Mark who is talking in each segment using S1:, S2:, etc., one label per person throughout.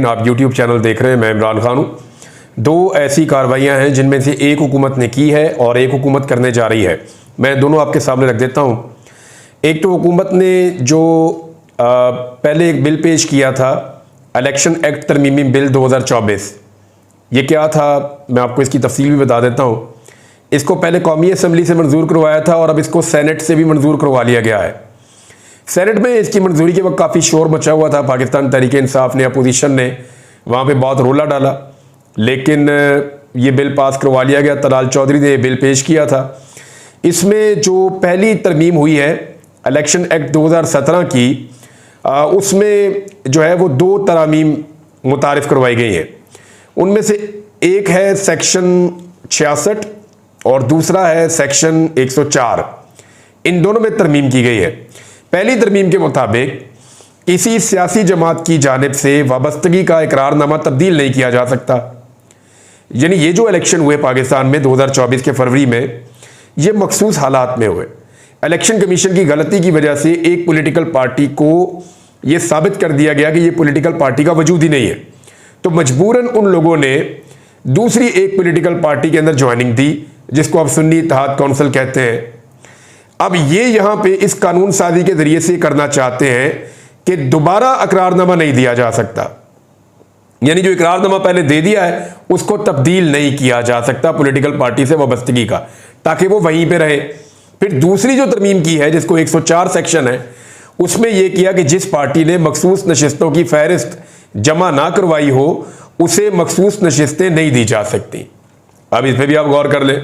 S1: आप YouTube channel देख रहे हैं। मैं इमरान खान हूँ। दो ऐसी कार्रवाइयाँ हैं जिनमें से एक हुकूमत ने की है और एक हुकूमत करने जा रही है। मैं दोनों आपके सामने रख देता हूँ। एक तो हुकूमत ने जो पहले एक बिल पेश किया था, इलेक्शन एक्ट तरमीमी बिल 2024। ये क्या था, मैं आपको इसकी तफसील भी बता देता हूँ। इसको पहले कौमी असम्बली से मंजूर करवाया था और अब इसको सेनेट से भी मंजूर करवा लिया गया है। सेनेट में इसकी मंजूरी के वक्त काफ़ी शोर मचा हुआ था। पाकिस्तान तहरीक इंसाफ ने, अपोजिशन ने वहाँ पे बहुत रोला डाला, लेकिन ये बिल पास करवा लिया गया। तलाल चौधरी ने बिल पेश किया था। इसमें जो पहली तरमीम हुई है इलेक्शन एक्ट 2017 की, उसमें जो है वो दो तरामीम मुतारिफ करवाई गई हैं। उनमें से एक है सेक्शन 66 और दूसरा है सेक्शन 104। इन दोनों में तरमीम की गई है। पहली तरमीम के मुताबिक किसी सियासी जमात की जानिब से वाबस्तगी का इकरारनामा तब्दील नहीं किया जा सकता। यानी ये जो इलेक्शन हुए पाकिस्तान में 2024 के फरवरी में, ये मखसूस हालात में हुए। इलेक्शन कमीशन की गलती की वजह से एक पॉलिटिकल पार्टी को ये साबित कर दिया गया कि ये पॉलिटिकल पार्टी का वजूद ही नहीं है, तो मजबूरन उन लोगों ने दूसरी एक पॉलिटिकल पार्टी के अंदर ज्वाइनिंग दी, जिसको अब सुन्नी इत्तेहाद कौंसिल कहते हैं। अब ये यहाँ पे इस कानून साजी के जरिए से करना चाहते हैं कि दोबारा इकरारनामा नहीं दिया जा सकता। यानी जो इकरारनामा पहले दे दिया है उसको तब्दील नहीं किया जा सकता पॉलिटिकल पार्टी से वाबस्तगी का, ताकि वो वहीं पे रहे। फिर दूसरी जो तरमीम की है, जिसको 104 सेक्शन है, उसमें यह किया कि जिस पार्टी ने मखसूस नशिस्तों की फहरिस्त जमा ना करवाई हो उसे मखसूस नशिस्तें नहीं दी जा सकती। अब इस पर भी आप गौर कर लें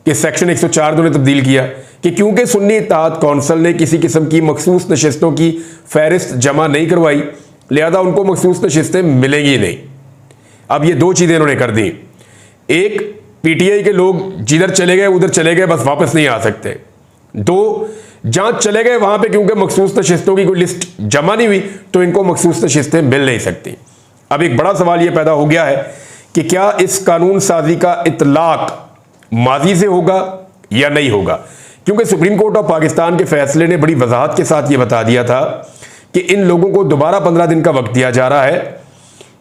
S1: कि सेक्शन 104 ने तब्दील किया कि क्योंकि सुन्नी इत्तेहाद कौंसिल ने किसी किस्म की मखसूस नशिस्तों की फहरिस्त जमा नहीं करवाई, लिहाजा उनको मखसूस नशिस्तें मिलेंगी नहीं। अब ये दो चीज़ें इन्होंने कर दी। एक, पीटीआई के लोग जिधर चले गए उधर चले गए, बस वापस नहीं आ सकते। दो, जहां चले गए वहां पे क्योंकि मखसूस नशिस्तों की कोई लिस्ट जमा नहीं हुई तो इनको मखसूस नशिस्तें मिल नहीं सकती। अब एक बड़ा सवाल यह पैदा हो गया है कि क्या इस कानून साजी का इतलाक माजी से होगा या नहीं होगा, क्योंकि सुप्रीम कोर्ट ऑफ पाकिस्तान के फैसले ने बड़ी वजाहत के साथ ये बता दिया था कि इन लोगों को दोबारा 15 दिन का वक्त दिया जा रहा है।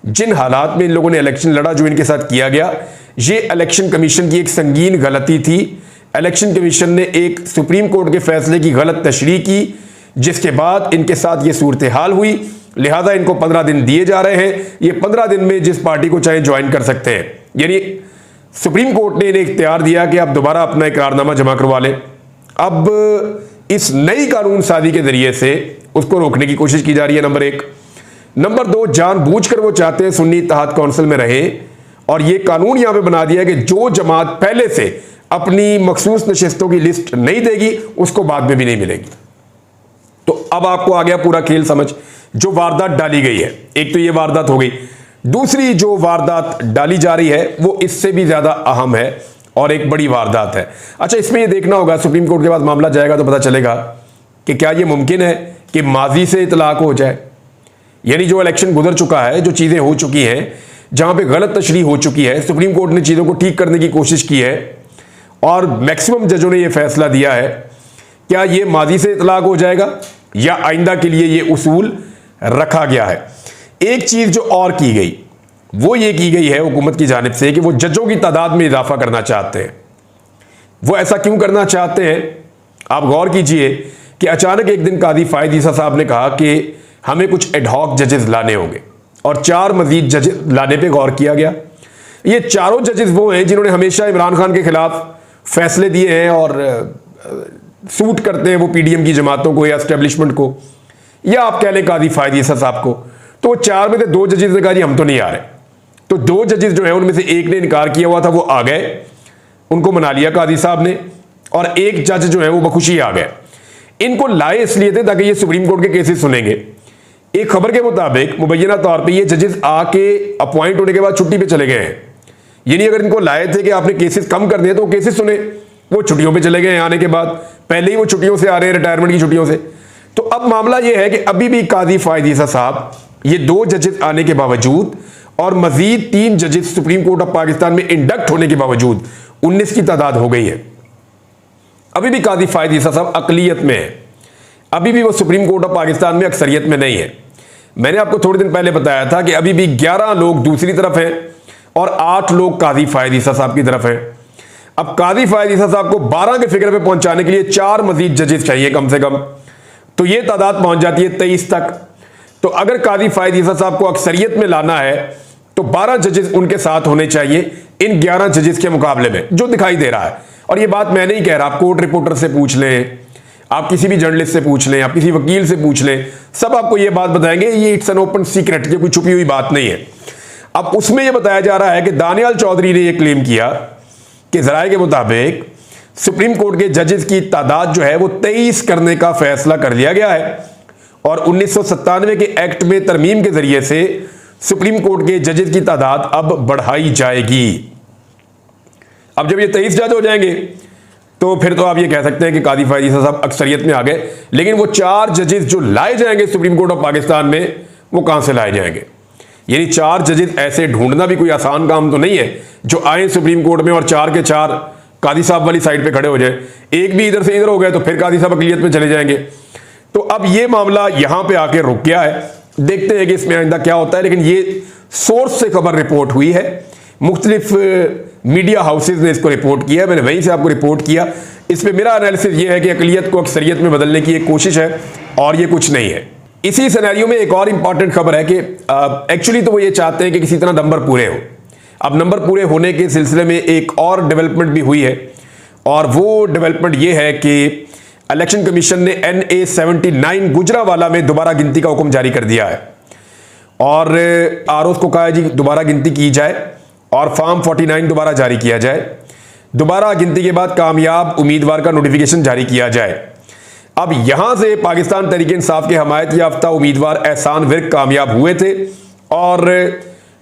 S1: जिन हालात में इन लोगों ने इलेक्शन लड़ा, जो इनके साथ किया गया, ये इलेक्शन कमीशन की एक संगीन गलती थी। इलेक्शन कमीशन ने एक सुप्रीम कोर्ट के फैसले की गलत तशरीह की, जिसके बाद इनके साथ ये सूरत हाल हुई। लिहाजा इनको 15 दिन दिए जा रहे हैं। ये 15 दिन में जिस पार्टी को चाहे ज्वाइन कर सकते हैं। यानी सुप्रीम कोर्ट ने इन्हें इख्तियार दिया कि आप दोबारा अपना इकरारनामा जमा करवा लें। अब इस नई कानून साजी के जरिए से उसको रोकने की कोशिश की जा रही है, नंबर एक। नंबर दो, जानबूझकर वो चाहते हैं सुन्नी इत्तेहाद कौंसिल में रहे और ये कानून यहां पे बना दिया है कि जो जमात पहले से अपनी मखसूस नशिस्तों की लिस्ट नहीं देगी उसको बाद में भी नहीं मिलेगी। तो अब आपको आ गया पूरा खेल समझ। जो वारदात डाली गई है, एक तो ये वारदात हो गई, दूसरी जो वारदात डाली जा रही है वो इससे भी ज्यादा अहम है और एक बड़ी वारदात है। अच्छा, इसमें ये देखना होगा, सुप्रीम कोर्ट के पास मामला जाएगा तो पता चलेगा कि क्या ये मुमकिन है कि माजी से इतलाक हो जाए। यानी जो इलेक्शन गुजर चुका है, जो चीज़ें हो चुकी हैं, जहां पे गलत तशरीह हो चुकी है, सुप्रीम कोर्ट ने चीज़ों को ठीक करने की कोशिश की है और मैक्सिमम जजों ने यह फैसला दिया है, क्या ये माजी से इतलाक हो जाएगा या आइंदा के लिए ये उसूल रखा गया है। एक चीज़ जो और की गई वो ये की गई है हुकूमत की जानिब से कि वो जजों की तादाद में इजाफा करना चाहते हैं। वो ऐसा क्यों करना चाहते हैं, आप गौर कीजिए कि अचानक एक दिन कादी फायद ईसा साहब ने कहा कि हमें कुछ एडहॉक जजेस लाने होंगे और 4 मजीद जजेस लाने पे गौर किया गया। ये चारों जजेस वो हैं जिन्होंने हमेशा इमरान खान के खिलाफ फैसले दिए हैं और सूट करते हैं वो पीडीएम की जमातों को या एस्टेब्लिशमेंट को, या आप कह लें कादी फायद ईसा साहब को। तो वो 4 में से 2 जजेस ने कहा जी हम तो नहीं आ रहे। तो 2 जजेस जो है उनमें से एक ने इनकार किया हुआ था, वो आ गए, उनको मना लिया कादी साहब ने, और एक जज जो है वो बखुशी आ गए। इनको लाए इसलिए थे ताकि ये सुप्रीम कोर्ट के केसेस सुनेंगे। एक खबर के मुताबिक मुबैना तौर पे ये जजेस आके अपॉइंट होने के बाद छुट्टी पे चले गए हैं। यानी अगर इनको लाए थे कि आपने केसेस कम करने हैं तो केसेस सुने, वो छुट्टियों पे चले गए हैं। आने के बाद पहले ही वो छुट्टियों से आ रहे हैं, रिटायरमेंट की छुट्टियों से। तो अब मामला ये है कि अभी भी कादी फायद ईसा साहब, ये 2 जजेस आने के बावजूद और मजीद 3 जजेस सुप्रीम कोर्ट ऑफ पाकिस्तान में इंडक्ट होने के बावजूद 19 की तादाद हो गई है। अभी भी कादी फायद ईसा साहब अकलियत में है, अभी भी वो सुप्रीम कोर्ट ऑफ पाकिस्तान में अक्सरियत में नहीं है। मैंने आपको थोड़े दिन पहले बताया था कि अभी भी 11 लोग दूसरी तरफ हैं और 8 लोग काजी फायद ईसा साहब की तरफ हैं। अब काजी फायद ईसा साहब को 12 के फिगर पे पहुंचाने के लिए 4 मजीद जजेस चाहिए कम से कम, तो ये तादाद पहुंच जाती है 23 तक। तो अगर काजी फायद ईसा साहब को अक्सरियत में लाना है तो 12 जजेस उनके साथ होने चाहिए इन 11 जजेस के मुकाबले में, जो दिखाई दे रहा है। और ये बात मैं नहीं कह रहा, आप कोर्ट रिपोर्टर से पूछ लें, आप किसी भी जर्नलिस्ट से पूछ लें, आप किसी वकील से पूछ लें, सब आपको ये बात बताएंगे। ये इट्स एन ओपन सीक्रेट, ये कोई छुपी हुई बात नहीं है। अब उसमें यह बताया जा रहा है कि दानियाल चौधरी ने यह क्लेम किया कि जराये के मुताबिक सुप्रीम कोर्ट के जजेस की तादाद जो है वो 23 करने का फैसला कर लिया गया है और 1997 के एक्ट में तरमीम के जरिए से सुप्रीम कोर्ट के जजेस की तादाद अब बढ़ाई जाएगी। अब जब ये 23 जज हो जाएंगे तो फिर तो आप ये कह सकते हैं कि काजी फायद ईसा साहब अक्सरियत में आ गए। लेकिन वो 4 जजेस जो लाए जाएंगे सुप्रीम कोर्ट ऑफ पाकिस्तान में, वो कहां से लाए जाएंगे? यानी 4 जजेस ऐसे ढूंढना भी कोई आसान काम तो नहीं है जो आए सुप्रीम कोर्ट में और 4 के 4 काजी साहब वाली साइड पे खड़े हो जाए। एक भी इधर से इधर हो गए तो फिर काजी साहब अकलियत में चले जाएंगे। तो अब ये मामला यहां पे आके रुक गया है, देखते हैं कि इसमें आइंदा क्या होता है। लेकिन ये सोर्स से खबर रिपोर्ट हुई है, मुख्तलिफ मीडिया हाउसेज ने इसको रिपोर्ट किया, मैंने वहीं से आपको रिपोर्ट किया। इस पर मेरा एनालिसिस ये है कि अकलियत को अक्सरियत में बदलने की एक कोशिश है और ये कुछ नहीं है। इसी सिनेरियो में एक और इंपॉर्टेंट खबर है कि एक्चुअली तो वो ये चाहते हैं कि किसी तरह नंबर पूरे हो। अब नंबर पूरे होने के सिलसिले में एक और डेवलपमेंट भी हुई है और वो डेवलपमेंट ये है कि इलेक्शन कमीशन ने NA 79 गुजरावाला में दोबारा गिनती का हुक्म जारी कर दिया है और ROs को कहा है जी दोबारा गिनती की जाए और फॉर्म 49 दोबारा जारी किया जाए। दोबारा गिनती के बाद कामयाब उम्मीदवार का नोटिफिकेशन जारी किया जाए। अब यहां से पाकिस्तान तहरीक इंसाफ के हमायत याफ्ता उम्मीदवार एहसान विर्क कामयाब हुए थे और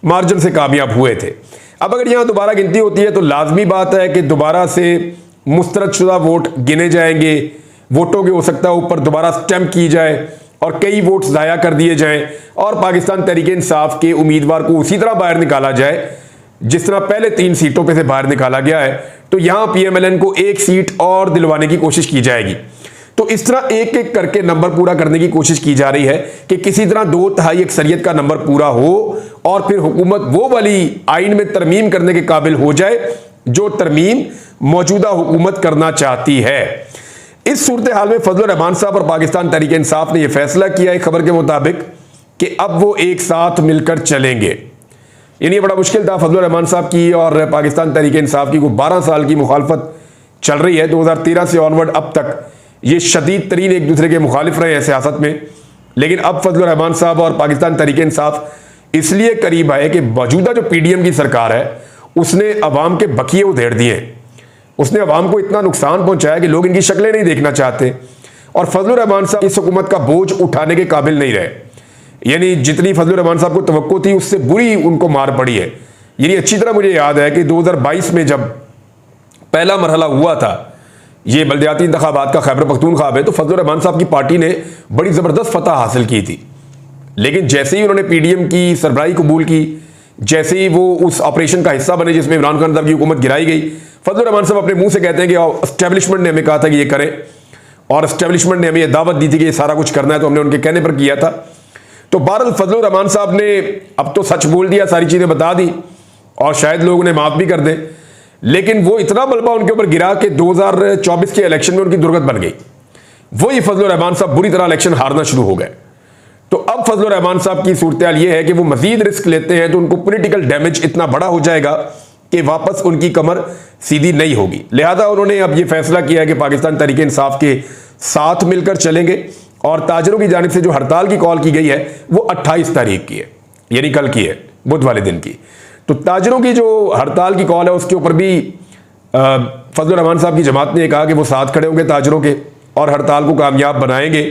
S1: मार्जिन से कामयाब हुए थे। अब अगर यहां दोबारा गिनती होती है तो लाजमी बात है कि दोबारा से मुस्तरदशुदा वोट गिने जाएंगे, वोटों के हो सकता है ऊपर दोबारा स्टैम्प की जाए और कई वोट्स ज़ाया कर दिए जाएं और पाकिस्तान तहरीक इंसाफ के उम्मीदवार को उसी तरह बाहर निकाला जाए जिस तरह पहले 3 सीटों पे से बाहर निकाला गया है। तो यहां PMLN को 1 सीट और दिलवाने की कोशिश की जाएगी। तो इस तरह एक एक करके नंबर पूरा करने की कोशिश की जा रही है कि किसी तरह 2/3 अक्सरियत का नंबर पूरा हो और फिर हुकूमत वो वाली आइन में तरमीम करने के काबिल हो जाए जो तरमीम मौजूदा हुकूमत करना चाहती है। इस सूरत हाल में फजलुर रहमान साहब और पाकिस्तान तहरीक इंसाफ ने यह फैसला किया है खबर के मुताबिक कि अब वो एक साथ मिलकर चलेंगे। यानी बड़ा मुश्किल था फजलुर रहमान साहब की और पाकिस्तान तहरीक इंसाफ की को 12 साल की मुखालफत चल रही है। 2013 से ऑनवर्ड अब तक ये शदीद तरीन एक दूसरे के मुखालिफ रहे हैं सियासत में। लेकिन अब फजलुर रहमान साहब और पाकिस्तान तहरीक इंसाफ इसलिए करीब आए कि मौजूदा जो PDM की सरकार है उसने अवाम के बकिए उधेड़ दिए, उसने अवाम को इतना नुकसान पहुंचाया कि लोग इनकी शक्लें नहीं देखना चाहते और फजलुर रहमान साहब इस हुकूमत का बोझ उठाने के काबिल नहीं रहे। यानी जितनी फजलुर रहमान साहब को तवक्को थी उससे बुरी उनको मार पड़ी है। यानी अच्छी तरह मुझे याद है कि 2022 में जब पहला मरहला हुआ था ये बल्दियाती इंतखाबात का खैबर पख्तूनख्वा है, तो फजलुर रहमान साहब की पार्टी ने बड़ी ज़बरदस्त फतह हासिल की थी। लेकिन जैसे ही उन्होंने PDM की सरबराही कबूल की, जैसे ही वो उस ऑपरेशन का हिस्सा बने जिसमें इमरान खान साहब की हुकूमत गिराई गई, फजलुर रहमान साहब अपने मुंह से कहते हैं कि एस्टेब्लिशमेंट ने हमें कहा था कि ये करें और एस्टेब्लिशमेंट ने हमें ये दावत दी थी कि ये सारा कुछ करना है, तो हमने उनके कहने पर किया था। तो बहरहाल फजलुर रहमान साहब ने अब तो सच बोल दिया, सारी चीज़ें बता दी और शायद लोग उन्हें माफ़ भी कर दें। लेकिन वो इतना मलबा उनके ऊपर गिरा कि 2024 के इलेक्शन में उनकी दुर्गत बन गई। वही फजलुर रहमान साहब बुरी तरह इलेक्शन हारना शुरू हो गए। तो अब फजलुर रहमान साहब की सूरत हाल ये है कि वो मजीद रिस्क लेते हैं तो उनको पॉलिटिकल डैमेज इतना बड़ा हो जाएगा कि वापस उनकी कमर सीधी नहीं होगी। लिहाजा उन्होंने अब ये फैसला किया है कि पाकिस्तान तहरीक इंसाफ के साथ मिलकर चलेंगे और ताजरों की जानिब से जो हड़ताल की कॉल की गई है वो 28 तारीख की है, यानी कल की है, बुध वाले दिन की। तो ताजरों की जो हड़ताल की कॉल है उसके ऊपर भी फजलुर रहमान साहब की जमात ने कहा कि वो साथ खड़े होंगे ताजरों के और हड़ताल को कामयाब बनाएंगे।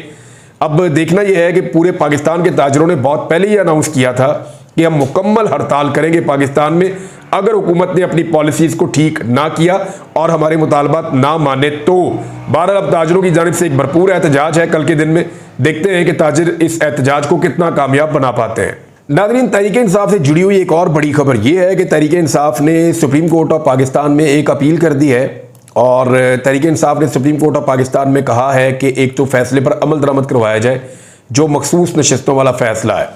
S1: अब देखना यह है कि पूरे पाकिस्तान के ताजरों ने बहुत पहले ही अनाउंस किया था कि हम मुकम्मल हड़ताल करेंगे पाकिस्तान में अगर हुकूमत ने अपनी पॉलिसीज़ को ठीक ना किया और हमारे मुतालबात ना माने तो। बहरहाल अब ताजरों की जानिब से एक भरपूर एहतजाज है कल के दिन में, देखते हैं कि ताजिर इस एहतजाज को कितना कामयाब बना पाते हैं। नाज़रीन, तहरीक इंसाफ से जुड़ी हुई एक और बड़ी खबर यह है कि तहरीक इंसाफ ने सुप्रीम कोर्ट ऑफ पाकिस्तान में एक अपील कर दी है और तहरीक इंसाफ ने सुप्रीम कोर्ट ऑफ पाकिस्तान में कहा है कि एक तो फैसले पर अमल दरामद करवाया जाए जो मखसूस नशिस्तों वाला फैसला है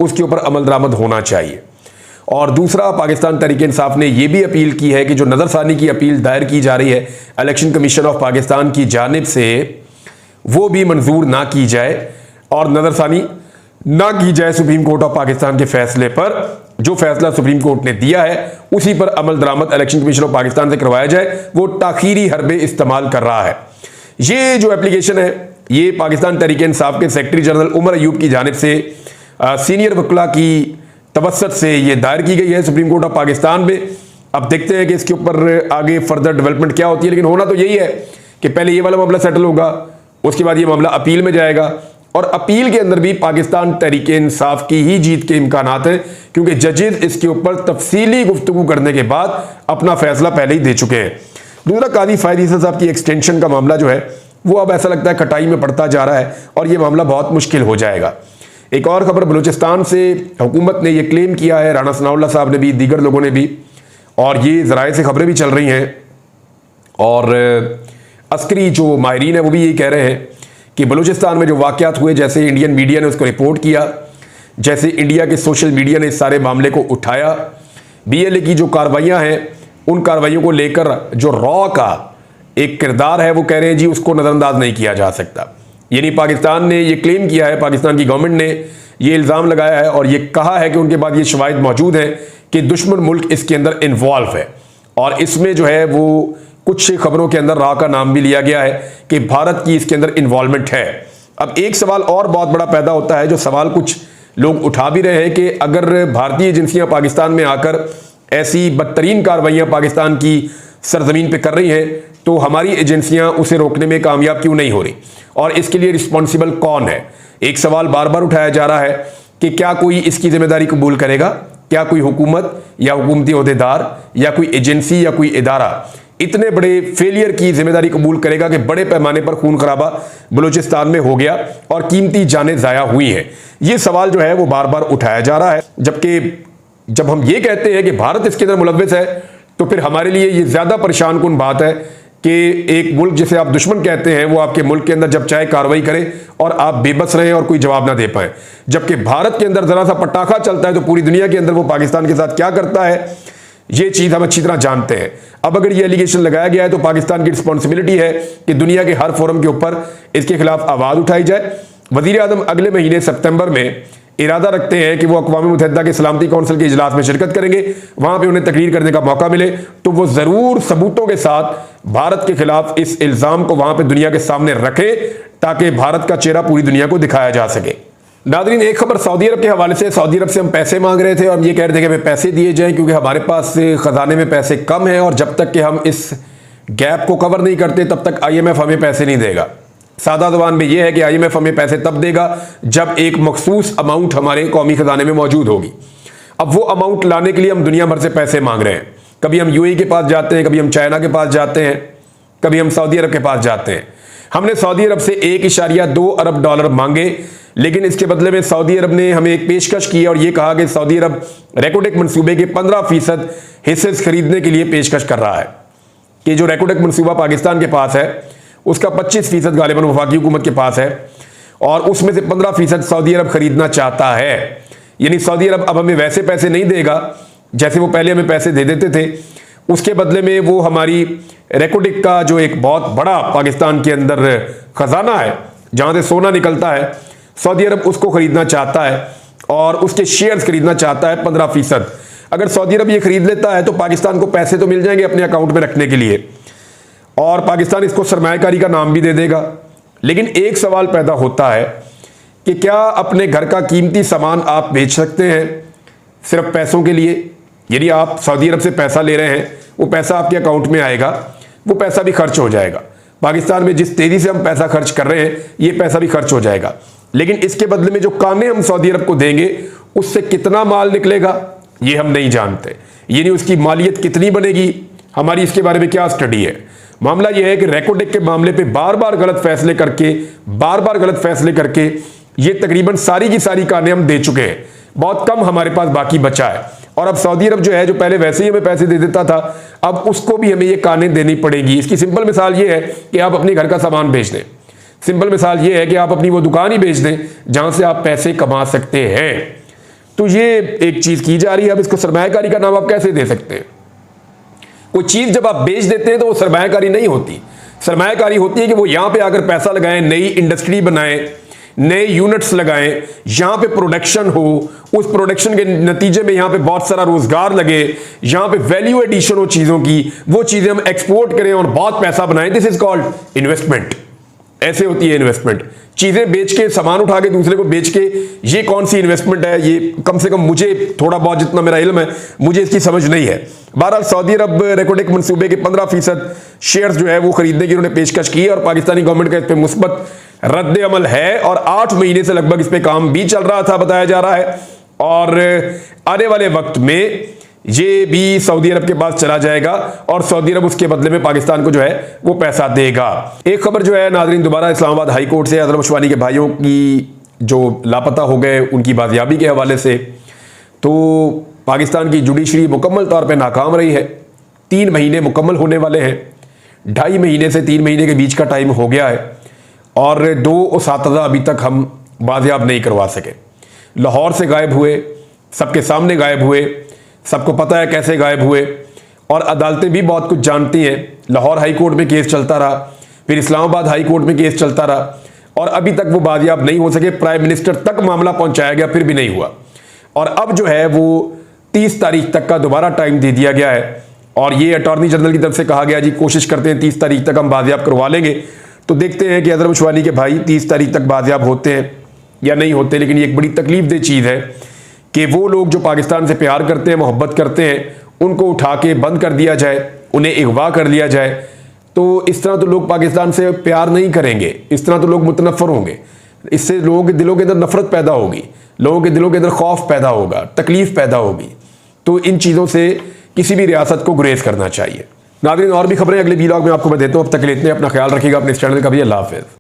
S1: उसके ऊपर अमल दरामद होना चाहिए। और दूसरा, पाकिस्तान तहरीक इंसाफ ने यह भी अपील की है कि जो नज़रसानी की अपील दायर की जा रही है इलेक्शन कमीशन ऑफ पाकिस्तान की जानिब से, वो भी मंजूर ना की जाए और नज़रसानी ना की जाए सुप्रीम कोर्ट ऑफ पाकिस्तान के फैसले पर। जो फैसला सुप्रीम कोर्ट ने दिया है उसी पर अमल दरामद इलेक्शन कमीशन ऑफ पाकिस्तान से करवाया जाए। वो ताखीरी हरबे इस्तेमाल कर रहा है। ये जो एप्लीकेशन है ये पाकिस्तान तहरीक इंसाफ के सेक्रेटरी जनरल उमर अयूब की जानिब से सीनियर वकला की तवस्सुत से ये दायर की गई है सुप्रीम कोर्ट ऑफ पाकिस्तान में। अब देखते हैं कि इसके ऊपर आगे फर्दर डेवलपमेंट क्या होती है, लेकिन होना तो यही है कि पहले ये वाला मामला सेटल होगा, उसके बाद ये मामला अपील में जाएगा और अपील के अंदर भी पाकिस्तान तहरीक इंसाफ की ही जीत के इम्कानात हैं, क्योंकि जजेस इसके ऊपर तफसीली गुफ्तगू करने के बाद अपना फैसला पहले ही दे चुके हैं। दूसरा, काजी फायद ईसा साहब की एक्सटेंशन का मामला जो है वो अब ऐसा लगता है कटाई में पड़ता जा रहा है और ये मामला बहुत मुश्किल हो जाएगा। एक और खबर, बलूचिस्तान से हुकूमत ने यह क्लेम किया है, राना सनाउल्लाह साहब ने भी, दीगर लोगों ने भी, और ये ज़राए से खबरें भी चल रही हैं और अस्करी जो माहिरीन है वो भी यही कह रहे हैं कि बलूचिस्तान में जो वाक़यात हुए, जैसे इंडियन मीडिया ने उसको रिपोर्ट किया, जैसे इंडिया के सोशल मीडिया ने इस सारे मामले को उठाया, BLA की जो कार्रवाइयाँ हैं उन कार्रवाइयों को लेकर जो रॉ का एक किरदार है वो कह रहे हैं जी उसको नज़रअंदाज नहीं किया जा सकता। यानी पाकिस्तान ने ये क्लेम किया है, पाकिस्तान की गवर्नमेंट ने ये इल्ज़ाम लगाया है और ये कहा है कि उनके बाद ये शवाहिद मौजूद हैं कि दुश्मन मुल्क इसके अंदर इन्वॉल्व है। और इसमें जो है वो कुछ खबरों के अंदर रॉ का नाम भी लिया गया है कि भारत की इसके अंदर इन्वॉल्वमेंट है। अब एक सवाल और बहुत बड़ा पैदा होता है, जो सवाल कुछ लोग उठा भी रहे हैं कि अगर भारतीय एजेंसियां पाकिस्तान में आकर ऐसी बदतरीन कार्रवाइयां पाकिस्तान की सरजमीन पे कर रही हैं तो हमारी एजेंसियां उसे रोकने में कामयाब क्यों नहीं हो रही और इसके लिए रिस्पॉन्सिबल कौन है। एक सवाल बार बार उठाया जा रहा है कि क्या कोई इसकी जिम्मेदारी कबूल करेगा, क्या कोई हुकूमत या हुकूमती ओहदेदार या कोई एजेंसी या कोई इदारा इतने बड़े फेलियर की जिम्मेदारी कबूल करेगा कि बड़े पैमाने पर खून खराबा बलूचिस्तान में हो गया और कीमती जानें ज़ाया हुई हैं। ये सवाल जो है वो बार बार उठाया जा रहा है, जबकि जब हम ये कहते हैं कि भारत इसके अंदर मुलव्विस है तो फिर हमारे लिए ये ज़्यादा परेशान कुन बात है कि एक मुल्क जिसे आप दुश्मन कहते हैं वो आपके मुल्क के अंदर जब चाहे कार्रवाई करे और आप बेबस रहें और कोई जवाब ना दे पाए, जबकि भारत के अंदर ज़रा सा पटाखा चलता है तो पूरी दुनिया के अंदर वो पाकिस्तान के साथ क्या करता है ये चीज़ हम अच्छी तरह जानते हैं। अब अगर ये एलिगेशन लगाया गया है तो पाकिस्तान की रिस्पॉन्सिबिलिटी है कि दुनिया के हर फोरम के ऊपर इसके खिलाफ आवाज़ उठाई जाए। वज़ीर आज़म अगले महीने सितंबर में इरादा रखते हैं कि वो अक़वाम मुत्तहिदा के सलामती कौंसिल के इजलास में शिरकत करेंगे, वहां पे उन्हें तकरीर करने का मौका मिले तो वो ज़रूर सबूतों के साथ भारत के खिलाफ इस इल्ज़ाम को वहां पे दुनिया के सामने रखें ताकि भारत का चेहरा पूरी दुनिया को दिखाया जा सके। नाज़रीन, एक खबर सऊदी अरब के हवाले से, सऊदी अरब से हम पैसे मांग रहे थे और हम ये कह रहे थे कि हमें पैसे दिए जाएं क्योंकि हमारे पास ख़जाने में पैसे कम हैं और जब तक कि हम इस गैप को कवर नहीं करते तब तक IMF हमें पैसे नहीं देगा। सादा ज़बान में यह है कि IMF हमें पैसे तब देगा जब एक मखसूस अमाउंट हमारे कौमी खजाने में मौजूद होगी। अब वो अमाउंट लाने के लिए हम दुनिया भर से पैसे मांग रहे हैं। कभी हम UAE के पास जाते हैं, कभी हम चाइना के पास जाते हैं, कभी हम सऊदी अरब के पास जाते हैं। हमने सऊदी अरब से 1.2 अरब डॉलर मांगे, लेकिन इसके बदले में सऊदी अरब ने हमें एक पेशकश की और यह कहा कि सऊदी अरब रेकोडेक मनसूबे के 15% हिस्से खरीदने के लिए पेशकश कर रहा है कि जो रेकोडेक मनसूबा पाकिस्तान के पास है उसका 25% गालिबन वफाकी हुकूमत के पास है और उसमें से 15% सऊदी अरब खरीदना चाहता है। यानी सऊदी अरब अब हमें वैसे पैसे नहीं देगा जैसे वो पहले हमें पैसे दे देते थे, उसके बदले में वो हमारी रेकोडेक का जो एक बहुत बड़ा पाकिस्तान के अंदर खजाना है जहां से सोना निकलता है, सऊदी अरब उसको खरीदना चाहता है और उसके शेयर्स खरीदना चाहता है 15%। अगर सऊदी अरब ये खरीद लेता है तो पाकिस्तान को पैसे तो मिल जाएंगे अपने अकाउंट में रखने के लिए और पाकिस्तान इसको सरमायाकारी का नाम भी दे देगा। लेकिन एक सवाल पैदा होता है कि क्या अपने घर का कीमती सामान आप बेच सकते हैं सिर्फ पैसों के लिए? यदि आप सऊदी अरब से पैसा ले रहे हैं, वो पैसा आपके अकाउंट में आएगा, वो पैसा भी खर्च हो जाएगा। पाकिस्तान में जिस तेजी से हम पैसा खर्च कर रहे हैं ये पैसा भी खर्च हो जाएगा, लेकिन इसके बदले में जो काने हम सऊदी अरब को देंगे उससे कितना माल निकलेगा ये हम नहीं जानते। यानी उसकी मालियत कितनी बनेगी, हमारी इसके बारे में क्या स्टडी है। मामला यह है कि रेकोडेक के मामले पे बार बार गलत फैसले करके ये तकरीबन सारी की सारी कानें हम दे चुके हैं, बहुत कम हमारे पास बाकी बचा है। और अब सऊदी अरब जो है, जो पहले वैसे ही हमें पैसे दे देता था, अब उसको भी हमें ये कानें देनी पड़ेगी। इसकी सिंपल मिसाल ये है कि आप अपने घर का सामान बेच दें, सिंपल मिसाल ये है कि आप अपनी वो दुकान ही बेच दें जहां से आप पैसे कमा सकते हैं। तो ये एक चीज की जा रही है। अब इसको सरमायाकारी का नाम आप कैसे दे सकते हैं? कोई चीज जब आप बेच देते हैं तो वो सरमायाकारी नहीं होती। सरमायाकारी होती है कि वो यहां पे आकर पैसा लगाएं, नई इंडस्ट्री बनाएं, नए यूनिट्स लगाएं, यहां पे प्रोडक्शन हो, उस प्रोडक्शन के नतीजे में यहां पे बहुत सारा रोजगार लगे, यहां पे वैल्यू एडिशन हो चीजों की, वो चीजें हम एक्सपोर्ट करें और बहुत पैसा बनाएं। This is called investment. ऐसे होती है इन्वेस्टमेंट। चीजें बेच के, सामान उठा के दूसरे को बेच के, ये कौन सी इन्वेस्टमेंट है? ये कम से कम मुझे थोड़ा बहुत, जितना मेरा इल्म है, मुझे इसकी समझ नहीं है। बहरहाल सऊदी अरब रेकोडेक मंसूबे के 15% शेयर्स जो है वो खरीदने की उन्होंने पेशकश की है और पाकिस्तानी गवर्नमेंट का इस पर मुस्बत रद्द अमल है और 8 महीने से लगभग इस पे काम भी चल रहा था, बताया जा रहा है। और आने वाले वक्त में ये भी सऊदी अरब के पास चला जाएगा और सऊदी अरब उसके बदले में पाकिस्तान को जो है वो पैसा देगा। एक खबर जो है नाजरीन दोबारा इस्लामाबाद हाई कोर्ट से अजहर उस्मानी के भाइयों की जो लापता हो गए उनकी बाजियाबी के हवाले से। तो पाकिस्तान की जुडिशरी मुकम्मल तौर पे नाकाम रही है। 3 महीने मुकम्मल होने वाले हैं। 2.5 महीने से 3 महीने के बीच का टाइम हो गया है और 2 उसातिज़ा अभी तक हम बाजियाब नहीं करवा सके। लाहौर से गायब हुए, सबके सामने गायब हुए, सबको पता है कैसे गायब हुए और अदालतें भी बहुत कुछ जानती हैं। लाहौर हाई कोर्ट में केस चलता रहा, फिर इस्लामाबाद हाई कोर्ट में केस चलता रहा और अभी तक वो बाजियाब नहीं हो सके। प्राइम मिनिस्टर तक मामला पहुंचाया गया, फिर भी नहीं हुआ। और अब जो है वो 30 तारीख तक का दोबारा टाइम दे दिया गया है और ये अटॉर्नी जनरल की तरफ से कहा गया जी कोशिश करते हैं 30 तारीख तक हम बाजियाब करवा लेंगे। तो देखते हैं कि अजहर उस्मानी के भाई 30 तारीख तक बाजियाब होते हैं या नहीं होते। लेकिन ये एक बड़ी तकलीफ दह चीज़ है कि वो लोग जो पाकिस्तान से प्यार करते हैं, मोहब्बत करते हैं, उनको उठा के बंद कर दिया जाए, उन्हें अगवा कर लिया जाए। तो इस तरह तो लोग पाकिस्तान से प्यार नहीं करेंगे, इस तरह तो लोग मुतनफ़र होंगे। इससे लोगों के दिलों के अंदर नफरत पैदा होगी, लोगों के दिलों के अंदर खौफ पैदा होगा, तकलीफ पैदा होगी। तो इन चीज़ों से किसी भी रियासत को गुरेज करना चाहिए। नाज़रीन और भी खबरें अगले वीलॉग में आपको मैं देता हूँ। अब तक के लिए इतने, अपना ख्याल रखिएगा, अपने इस चैनल का भी। अल्लाह हाफ़िज़।